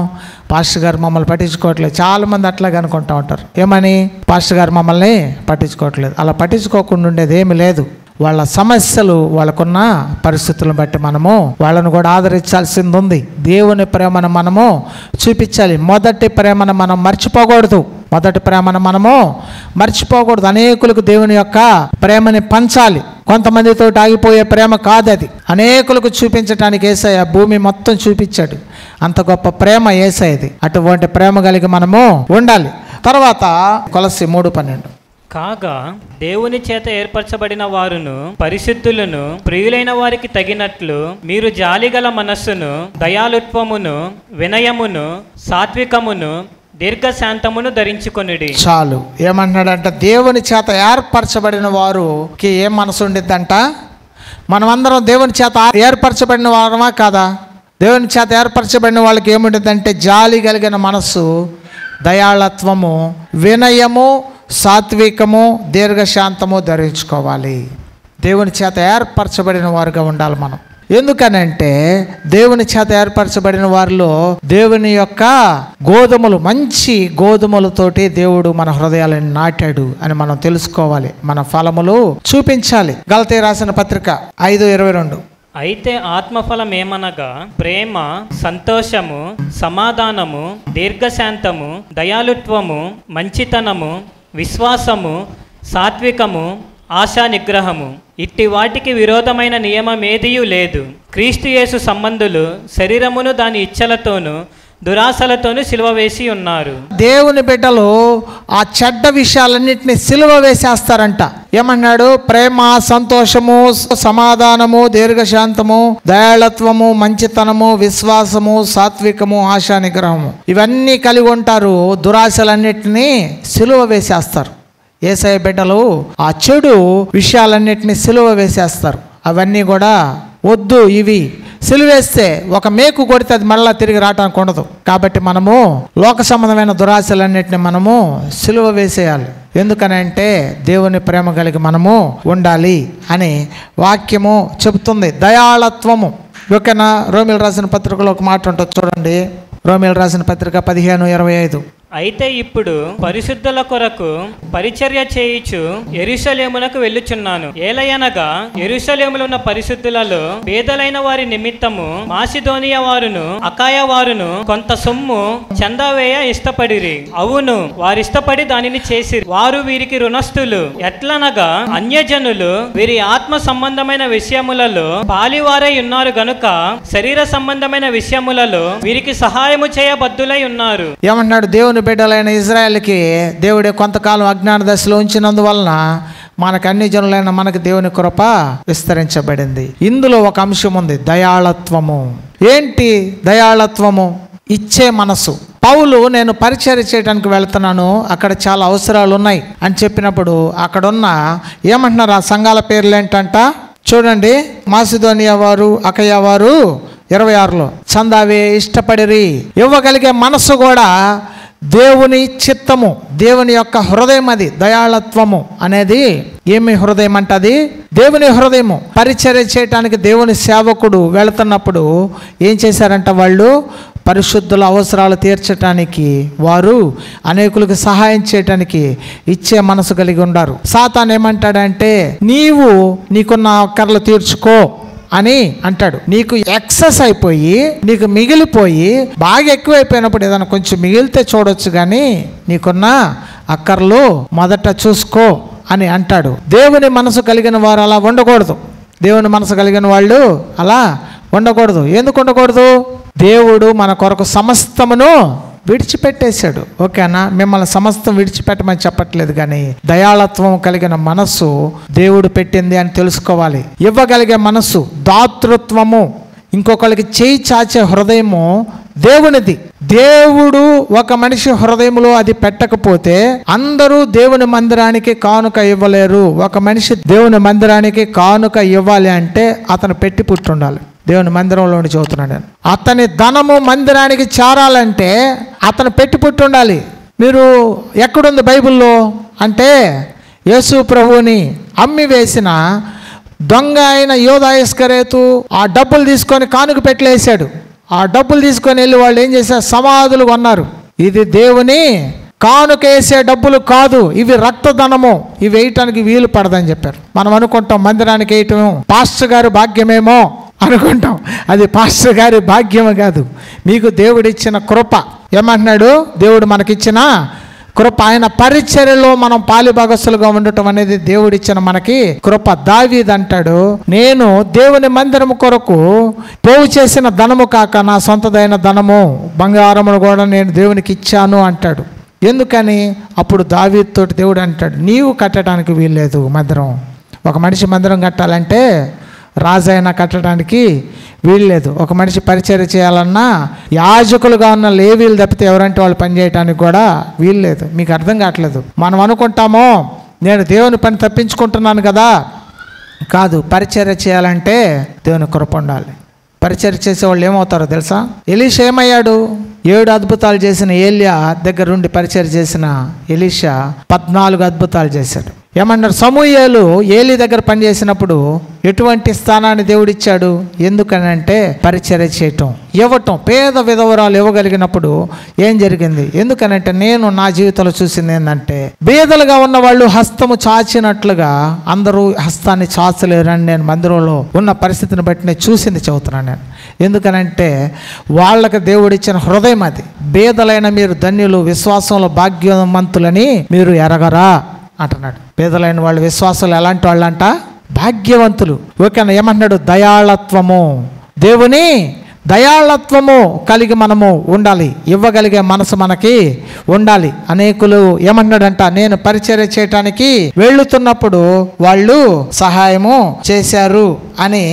పాస్టర్ గారు మమ్మల్ని పట్టించుకోవట్లేదు. చాలామంది అట్లాగే అనుకుంటా ఉంటారు, ఏమని, పాస్టర్ గారు మమ్మల్ని పట్టించుకోవట్లేదు. అలా పట్టించుకోకుండా ఉండేది ఏమి లేదు. వాళ్ళ సమస్యలు, వాళ్ళకున్న పరిస్థితులను బట్టి మనము వాళ్ళను కూడా ఆదరించాల్సింది ఉంది. దేవుని ప్రేమను మనము చూపించాలి. మొదటి ప్రేమను మనం మర్చిపోకూడదు. మొదటి ప్రేమను మనము మర్చిపోకూడదు. అనేకులకు దేవుని యొక్క ప్రేమని పంచాలి. కొంతమందితో ఆగిపోయే ప్రేమ కాదు అది. అనేకులకు చూపించడానికి యేసయ్య భూమి మొత్తం చూపించాడు. అంత గొప్ప ప్రేమ యేసయ్యది. అటువంటి ప్రేమ కలిగి మనము ఉండాలి. తర్వాత కొలస్సీ 3:12, కాగా దేవుని చేత ఏర్పరచబడిన వారును పరిశుద్ధులను ప్రియులైన వారికి తగినట్లు మీరు జాలిగల మనస్సును, దయాలుత్వమును, వినయమును, సాత్వికమును, దీర్ఘశాంతమును ధరించుకొనుడి. చాలు. ఏమన్నాడంట, దేవుని చేత ఏర్పరచబడిన వారికి ఏం మనసు ఉండిద్దంట? మనమందరం దేవుని చేత ఏర్పరచబడిన వారమా కాదా? దేవుని చేత ఏర్పరచబడిన వాళ్ళకి ఏముండిద్దంటే జాలి కలిగిన మనస్సు, దయాళత్వము, వినయము, సాత్వికము, దీర్ఘశాంతము ధరించుకోవాలి. దేవుని చేత ఏర్పరచబడిన వారుగా ఉండాలి మనం. ఎందుకనంటే దేవుని చేత ఏర్పరచబడిన వారిలో దేవుని యొక్క గోధుమలు, మంచి గోధుమలతోటి దేవుడు మన హృదయాలను నాటాడు అని మనం తెలుసుకోవాలి. మన ఫలములు చూపించాలి. గలతీ రాసిన పత్రిక 5:22, అయితే ఆత్మఫలం ఏమనగా ప్రేమ, సంతోషము, సమాధానము, దీర్ఘశాంతము, దయాలుత్వము, మంచితనము, విశ్వాసము, సాత్వికము, ఆశా నిగ్రహము. ఇట్టి వాటికి విరోధమైన నియమమేదియూ లేదు. క్రీస్తు యేసు సంబంధులు శరీరమును దాని ఇచ్చలతోనూ దురాశలతోనూ సిలువ వేసి ఉన్నారు. దేవుని బిడ్డలు ఆ చెడ్డ విషయాలన్నింటినీ సిలువ వేసేస్తారంట. ఏమన్నాడు? ప్రేమ, సంతోషము, సమాధానము, దీర్ఘశాంతము, దయాళత్వము, మంచితనము, విశ్వాసము, సాత్వికము, ఆశా నిగ్రహము, ఇవన్నీ కలిగి ఉంటారు. దురాశలన్నింటినీ సిలువ వేసేస్తారు. యేసయ్య బిడ్డలు ఆ చెడు విషయాలన్నింటినీ సిలువ వేసేస్తారు. అవన్నీ కూడా వద్దు. ఇవి సిలువేస్తే ఒక మేకు కొడితే అది మళ్ళీ తిరిగి రావడానికి ఉండదు. కాబట్టి మనము లోక సంబంధమైన దురాశలన్నింటినీ మనము సిలువ వేసేయాలి. ఎందుకనంటే దేవుని ప్రేమ కలిగి మనము ఉండాలి అని వాక్యము చెబుతుంది. దయాళత్వము. ఓకేనా? రోమిలు రాసిన పత్రికలో ఒక మాట ఉంటుంది చూడండి. రోమిలు రాసిన పత్రిక 15:25, అయితే ఇప్పుడు పరిశుద్ధుల కొరకు పరిచర్య చేయుచు యెరూషలేమునకు వెళ్ళుచున్నాను. ఏలయనగా యెరూషలేములో ఉన్న పరిశుద్ధులలో పేదలైన వారి నిమిత్తము మాసిదోనియా వారును అకాయ వారును కొంత సొమ్ము చందావేయ ఇష్టపడిరి. అవును, వారిష్టపడి దానిని చేసిరి. వారు వీరికి రుణస్థులు. ఎట్లనగా అన్యజనులు వీరి ఆత్మ సంబంధమైన విషయములలో పాలివారై ఉన్నారు గనుక శరీర సంబంధమైన విషయములలో వీరికి సహాయము చేయబద్దులై ఉన్నారు. ఏమన్నాడు? దేవుని బిడ్డలైన ఇజ్రాయెల్కి దేవుడే కొంతకాలం అజ్ఞాన దశలో ఉంచినందువలన మనకు అన్ని జనులైన మనకు దేవుని కృప విస్తరించబడింది. ఇందులో ఒక అంశం ఉంది, దయాళత్వము. ఏంటి దయాళత్వము? ఇచ్చే మనసు. పౌలు నేను పరిచర్య చేయడానికి వెళ్తున్నాను, అక్కడ చాలా అవసరాలు ఉన్నాయి అని చెప్పినప్పుడు అక్కడున్న ఏమంటున్నారు? ఆ సంఘాల పేర్లు ఏంటంట చూడండి. మాసిదోనియా వారు, అకయ వారు 26లో చందావే ఇష్టపడిరి. ఇవ్వగలిగే మనసు కూడా దేవుని చిత్తము, దేవుని యొక్క హృదయం. అది దయాళత్వము అనేది ఏమి హృదయం అంటే అది దేవుని హృదయము. పరిచర్య చేయటానికి దేవుని సేవకుడు వెళుతున్నప్పుడు ఏం చేశారంట? వాళ్ళు పరిశుద్ధుల అవసరాలు తీర్చడానికి, వారు అనేకులకు సహాయం చేయటానికి ఇచ్చే మనసు కలిగి ఉండారు. సాతాను ఏమంటాడంటే నీకున్న అక్కర్లు తీర్చుకో అని అంటాడు. నీకు ఎక్సెస్ అయిపోయి, నీకు మిగిలిపోయి, బాగా ఎక్కువైపోయినప్పుడు ఏదైనా కొంచెం మిగిలితే చూడొచ్చు, కానీ నీకున్న అక్కర్లు మొదట చూసుకో అని అంటాడు. దేవుని మనసు కలిగిన వారు అలా ఉండకూడదు. దేవుని మనసు కలిగిన వాళ్ళు అలా ఉండకూడదు. ఎందుకు ఉండకూడదు? దేవుడు మన కొరకు సమస్తమును విడిచిపెట్టేశాడు. ఓకేనా? మిమ్మల్ని సమస్తం విడిచిపెట్టమని చెప్పట్లేదు, కానీ దయాళత్వం కలిగిన మనస్సు దేవుడు పెట్టింది అని తెలుసుకోవాలి. ఇవ్వగలిగే మనస్సు, దాతృత్వము, ఇంకొకరికి చేయి చాచే హృదయము దేవునిది. దేవుడు ఒక మనిషి హృదయంలో అది పెట్టకపోతే అందరూ దేవుని మందిరానికి కానుక ఇవ్వలేరు. ఒక మనిషి దేవుని మందిరానికి కానుక ఇవ్వాలి అంటే అతను పెట్టి పుట్టుండాలి. దేవుని మందిరంలోని చదువుతున్నాడు నేను. అతని ధనము మందిరానికి చేరాలంటే అతను పెట్టి పుట్టుండాలి. మీరు ఎక్కడుంది బైబిల్లో అంటే, యేసు ప్రభువుని అమ్మి వేసిన దొంగ అయిన యూదా ఇస్కరియోతు ఆ డబ్బులు తీసుకొని కానుక పెట్టలేసాడు. ఆ డబ్బులు తీసుకొని వెళ్ళి వాళ్ళు ఏం చేశారు? సమాధులు కొన్నారు. ఇది దేవుని కానుక వేసే డబ్బులు కాదు, ఇవి రక్తధనము, ఇవి వేయటానికి వీలు పడదని చెప్పారు. మనం అనుకుంటాం మందిరానికి వేయటం పాస్టర్ గారి భాగ్యమేమో అనుకుంటాం. అది పాస్టర్ గారి భాగ్యమే కాదు, మీకు దేవుడిచ్చిన కృప. ఏమంటున్నాడు? దేవుడు మనకిచ్చిన కృప. ఆయన పరిచర్యలో మనం పాలిభాగస్తులుగా ఉండటం అనేది దేవుడిచ్చిన మనకి కృప. దావీదు అంటాడు, నేను దేవుని మందిరము కొరకు పోగు చేసిన ధనము కాక నా సొంతదైన ధనము బంగారమును కూడా నేను దేవునికి ఇచ్చాను అంటాడు. ఎందుకని? అప్పుడు దావీదుతోటి దేవుడు అంటాడు, నీవు కట్టడానికి వీల్లేదు మందిరం. ఒక మనిషి మందిరం కట్టాలంటే రాజైనా కట్టడానికి వీల్లేదు. ఒక మనిషి పరిచర్య చేయాలన్నా యాజకులుగా ఉన్న లేవీలు తప్పితే ఎవరంటే వాళ్ళు పనిచేయడానికి కూడా వీల్లేదు. మీకు అర్థం కావట్లేదు. మనం అనుకుంటామో నేను దేవుని పని తప్పించుకుంటున్నాను కదా. కాదు, పరిచర్య చేయాలంటే దేవుని కృప ఉండాలి. పరిచర్య చేసేవాళ్ళు ఏమవుతారో తెలుసా? ఎలీషా ఏమయ్యాడు? 7 అద్భుతాలు చేసిన ఏలియా దగ్గర నుండి పరిచర్య చేసిన ఎలీషా 14 అద్భుతాలు చేశాడు. ఏమన్నారు? సమూయేలు ఏలీ దగ్గర పనిచేసినప్పుడు ఎటువంటి స్థానాన్ని దేవుడిచ్చాడు? ఎందుకనంటే పరిచర్య చేయటం, ఇవ్వటం. పేద విధవరాలు ఇవ్వగలిగినప్పుడు ఏం జరిగింది? ఎందుకనంటే నేను నా జీవితంలో చూసింది ఏంటంటే, బీదలుగా ఉన్న వాళ్ళు హస్తము చాచినట్లుగా అందరూ హస్తాన్ని చాచలేరని నేను మందిరంలో ఉన్న పరిస్థితిని బట్టి నేను చూసింది చెబుతున్నాను నేను. ఎందుకనంటే వాళ్ళకి దేవుడిచ్చిన హృదయం అది. బీదలైన మీరు ధన్యులు, విశ్వాసంలో భాగ్యవంతులని మీరు ఎరగరా అంటున్నాడు. పేదలైన వాళ్ళు విశ్వాసాలు ఎలాంటి వాళ్ళు అంట? భాగ్యవంతులు. ఓకేనా? ఏమంటున్నాడు? దయాళత్వము, దేవుని దయాళత్వము కలిగి మనము ఉండాలి. ఇవ్వగలిగే మనసు మనకి ఉండాలి. అనేకులు ఏమన్నాడంట, నేను పరిచర్య చేయటానికి వెళ్తున్నప్పుడు వాళ్ళు సహాయము చేశారు అని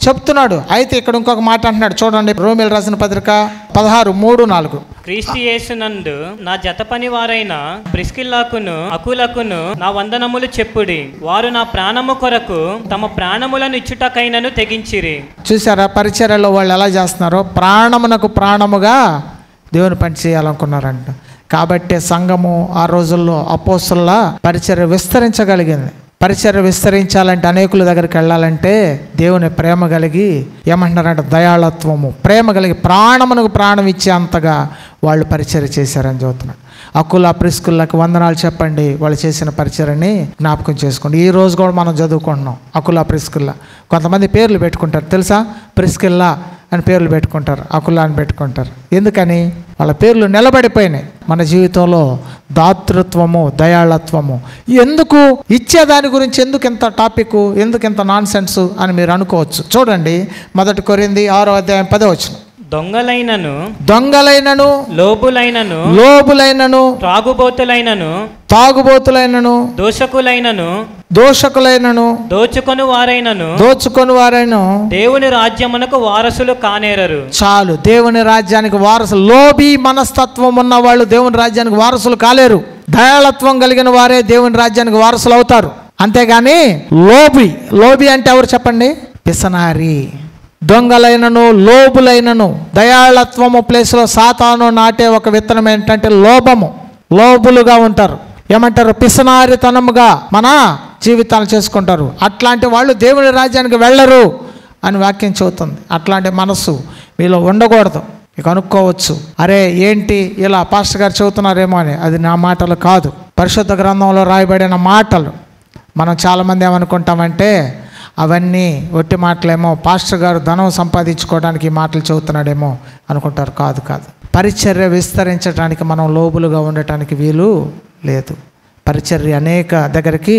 చెప్తున్నాడు. అయితే ఇక్కడ ఇంకొక మాట అంటున్నాడు చూడండి, రోమీయులకు రాసిన పత్రిక 16:3-4. క్రీస్తు యేసునందు నా జత పని వారైన ప్రిస్కిల్లాకును అకులకును నా వందనములు చెప్పుడి. వారు నా ప్రాణము కొరకు తమ ప్రాణములను ఇచ్చుటకైనను తెగించిరి. చూసారా పరిచర్యలో వాళ్ళు ఎలా చేస్తున్నారో? ప్రాణమునకు ప్రాణముగా దేవుని పని చేయాలనుకున్నారంట. కాబట్టి సంఘము ఆ రోజుల్లో అపోస్తలుల పరిచర్య విస్తరించగలిగింది. పరిచర్య విస్తరించాలంటే, అనేకుల దగ్గరికి వెళ్ళాలంటే దేవుని ప్రేమ కలిగి, ఏమంటున్నారంటే దయాళత్వము, ప్రేమ కలిగి ప్రాణమునకు ప్రాణం ఇచ్చే అంతగా వాళ్ళు పరిచర్య చేశారని చెబుతున్నాడు. అకుల ప్రిస్కిల్లాకి వందనాలు చెప్పండి, వాళ్ళు చేసిన పరిచర్యని జ్ఞాపకం చేసుకోండి. ఈ రోజు కూడా మనం చదువుకుంటున్నాం అకుల ప్రిస్కిల్లా. కొంతమంది పేర్లు పెట్టుకుంటారు తెలుసా? ప్రిస్కిల్లా అని పేర్లు పెట్టుకుంటారు, అకుల అని పెట్టుకుంటారు. ఎందుకని? వాళ్ళ పేర్లు నిలబడిపోయినాయి. మన జీవితంలో దాతృత్వము, దయాళత్వము ఎందుకు? ఇచ్చేదాని గురించి ఎందుకు ఇంత టాపిక్, ఎందుకు ఇంత నాన్ సెన్స్ అని మీరు అనుకోవచ్చు. చూడండి 1 కొరింథీ 6:10. దొంగలైనను లోబులైనను తాగుబోతులైనను దోషకులైనను దోచుకొని వారైనను దేవుని రాజ్యమునకు వారసులు కానేరరు. చాలు, దేవుని రాజ్యానికి వారసులు. లోబి మనస్తత్వం ఉన్న వాళ్ళు దేవుని రాజ్యానికి వారసులు కాలేరు. దయాళత్వం కలిగిన వారే దేవుని రాజ్యానికి వారసులు అవుతారు. అంతేగాని లోబి అంటే ఎవరు చెప్పండి? పిసనారి. దొంగలైనను లోబులైనను. దయాళత్వము ప్లేస్లో సాతాను నాటే ఒక విత్తనం ఏంటంటే లోభము. లోబులుగా ఉంటారు. ఏమంటారు? పిసనారితనముగా మన జీవితాలు చేసుకుంటారు. అట్లాంటి వాళ్ళు దేవుని రాజ్యానికి వెళ్ళరు అని వాక్యం చెబుతుంది. అట్లాంటి మనసు మీలో ఉండకూడదు. ఇక అనుకోవచ్చు, అరే ఏంటి ఇలా పాస్టర్ గారు చెబుతున్నారేమో అని. అది నా మాటలు కాదు, పరిశుద్ధ గ్రంథంలో రాయబడిన మాటలు. మనం చాలామంది ఏమనుకుంటామంటే అవన్నీ ఒట్టి మాటలేమో, పాస్టర్ గారు ధనం సంపాదించుకోవడానికి ఈ మాటలు చెబుతున్నాడేమో అనుకుంటారు. కాదు. పరిచర్య విస్తరించడానికి మనం లోబులుగా ఉండటానికి వీలు లేదు. పరిచర్య అనేక దగ్గరికి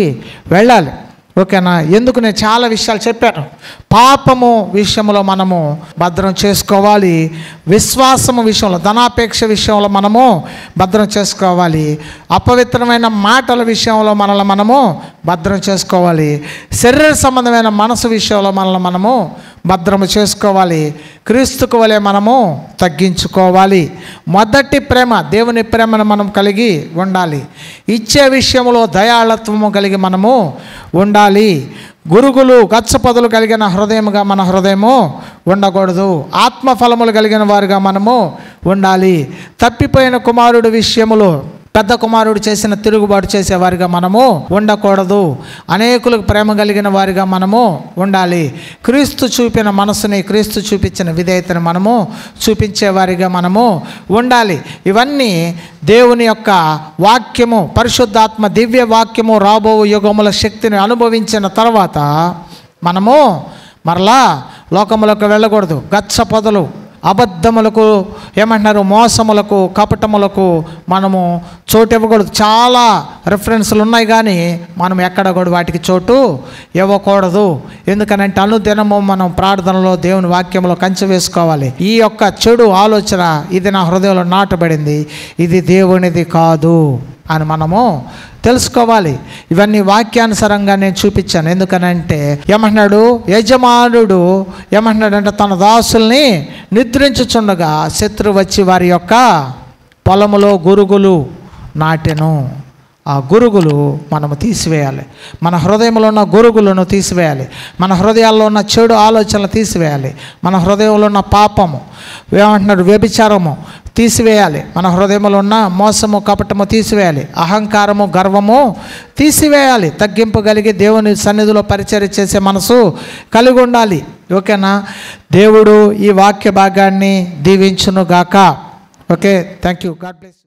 వెళ్ళాలి. ఓకేనా? ఎందుకు నేను చాలా విషయాలు చెప్పాను. పాపము విషయంలో మనము భద్రం చేసుకోవాలి, విశ్వాసము విషయంలో, ధనాపేక్ష విషయంలో మనము భద్రం చేసుకోవాలి, అపవిత్రమైన మాటల విషయంలో మనల్ని మనము భద్రం చేసుకోవాలి, శరీర సంబంధమైన మనసు విషయంలో మనల్ని మనము భద్రము చేసుకోవాలి, క్రీస్తుకు వలె మనము తగ్గించుకోవాలి. మొదటి ప్రేమ, దేవుని ప్రేమను మనం కలిగి ఉండాలి. ఇచ్చే విషయంలో దయాళత్వము కలిగి మనము ఉండాలి. గురుగులు గచ్చపదులు కలిగిన హృదయముగా మన హృదయము ఉండకూడదు. ఆత్మఫలములు కలిగిన వారుగా మనము ఉండాలి. తప్పిపోయిన కుమారుడు విషయములో పెద్ద కుమారుడు చేసిన తిరుగుబాటు చేసేవారిగా మనము ఉండకూడదు. అనేకులకు ప్రేమ కలిగిన వారిగా మనము ఉండాలి. క్రీస్తు చూపిన మనసుని, క్రీస్తు చూపించిన విధేయతను మనము చూపించేవారిగా మనము ఉండాలి. ఇవన్నీ దేవుని యొక్క వాక్యము, పరిశుద్ధాత్మ దివ్య వాక్యము రాబో యుగముల శక్తిని అనుభవించిన తర్వాత మనము మరలా లోకములకు వెళ్ళకూడదు. గచ్చ పొదలు, అబద్ధములకు, ఏమంటున్నారు, మోసములకు, కపటములకు మనము చోటు ఇవ్వకూడదు. చాలా రెఫరెన్స్లు ఉన్నాయి, కానీ మనం ఎక్కడ కూడా వాటికి చోటు ఇవ్వకూడదు. ఎందుకనంటే అనుదినము మనం ప్రార్థనలో, దేవుని వాక్యంలో కంచె వేసుకోవాలి. ఈ యొక్క చెడు ఆలోచన, ఇది నా హృదయంలో నాటబడింది, ఇది దేవునిది కాదు అని మనము తెలుసుకోవాలి. ఇవన్నీ వాక్యానుసారంగా నేను చూపించాను. ఎందుకనంటే ఏమంటున్నాడు, యజమానుడు ఏమంటున్నాడంటే తన దాసుల్ని నిద్రించుచుండగా శత్రువు వచ్చి వారి యొక్క పొలములో గురుగులు నాటెను. ఆ గురుగులు మనము తీసివేయాలి. మన హృదయంలో ఉన్న గురుగులను తీసివేయాలి. మన హృదయాల్లో ఉన్న చెడు ఆలోచనలు తీసివేయాలి. మన హృదయంలో ఉన్న పాపము, ఏమంటున్నాడు, వ్యభిచారము తీసివేయాలి. మన హృదయంలో ఉన్న మోసము, కపటము తీసివేయాలి. అహంకారము, గర్వము తీసివేయాలి. తగ్గింపు కలిగి దేవుని సన్నిధిలో పరిచర్య చేసే మనసు కలిగి ఉండాలి. ఓకేనా? దేవుడు ఈ వాక్య భాగాన్ని దీవించును గాక. Okay, thank you. God bless.